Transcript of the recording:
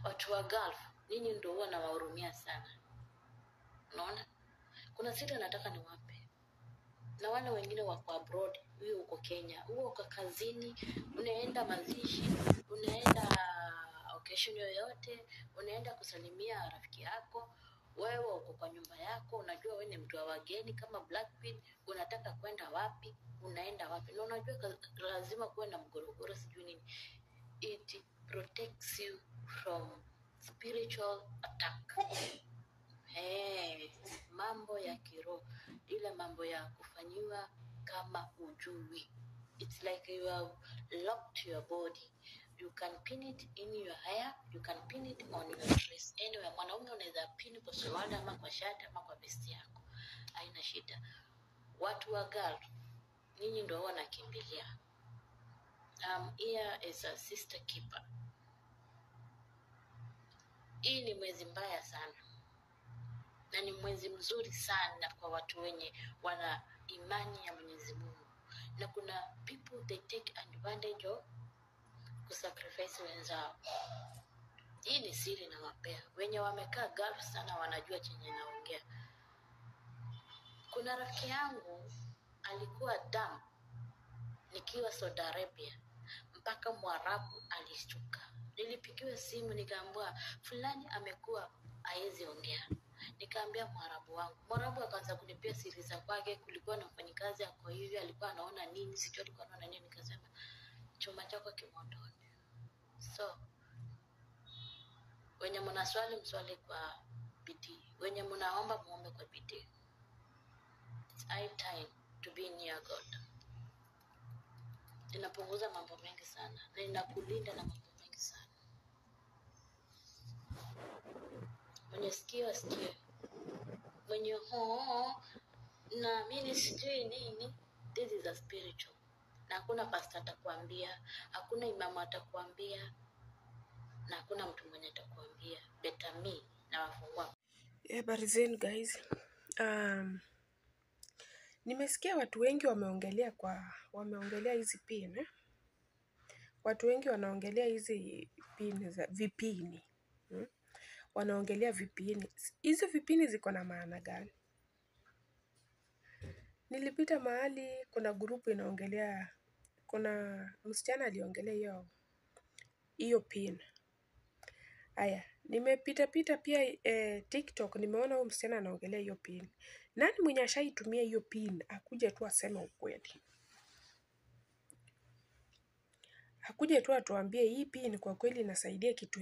Watu wa Gulf, ninyi ndio huwa nawahurumia sana. Unaona? Kuna siri nataka niwape. Na wale wengine wako abroad, wewe uko Kenya, wewe uko kazini, unaenda mazishi, unaenda occasion yoyote, unaenda kusalimia rafiki yako, wewe uko kwa nyumba yako, unajua wewe ni mtu wa wageni kama Blackpink, unataka kwenda wapi, unaenda wapi. Na unajua lazima kuwe na mgorogoro sijui nini. It protects you from spiritual attack. Mambo ya kiroho, ile mambo ya kufanyiwa kama ujui. It's like you have locked your body. You can pin it in your hair, you can pin it on your dress. Anyway, mwanaume unaweza pin kwa suruali ama kwa shati ama kwa vesti yako. Haina shida. Watu wa Gulf, ninyi ndio wanakimbilia. Here is a sister keeper. Hii ni mwezi mbaya sana. Na ni mwezi mzuri sana kwa watu wenye wana imani ya Mwenyezi Mungu. Na kuna people they take advantage of kusacrifice wenzao. Hii ni siri na wapea. Wenye wamekaa Gulf sana wanajua chenye naongea. Kuna rafiki yangu alikuwa damu nikiwa Saudi Arabia. Mpaka Mwarabu alishtuka. Nilipigiwa simu nikaambiwa fulani amekuwa haezi ongea. Nikaambia Mwarabu wangu. Mwarabu akaanza kunipea siri za kwake, kulikuwa na mfanyikazi ako hivi, alikuwa anaona nini, sijui alikuwa anaona nini. Nikasema chuma chako kimondoni. So wenye mnaswali mswali kwa bidii, wenye mnaomba muombe kwa bidii. It's high time to be near God. Inapunguza mambo mengi sana na inakulinda na mambo mengi sana. Mwenye sikio asikie, mwenye na mimi sijui nini. This is a spiritual. Na hakuna pastor atakwambia, hakuna imamu atakwambia, na hakuna mtu mwenye atakwambia. Better me na wafungua. Habari zenu guys. Nimesikia watu wengi wameongelea hizi pin. Watu wengi wanaongelea hizi pin za vipini. Wanaongelea vipini. Hizi vipini ziko na maana gani? Nilipita mahali kuna grupu inaongelea, kuna msichana aliongelea hiyo pin. Haya, nimepita pia TikTok nimeona huyo msichana anaongelea hiyo pin. Nani mwenye ashaitumia hiyo pin akuje tu aseme ukweli? Akuje tu atuambie hii pin kwa kweli inasaidia kitu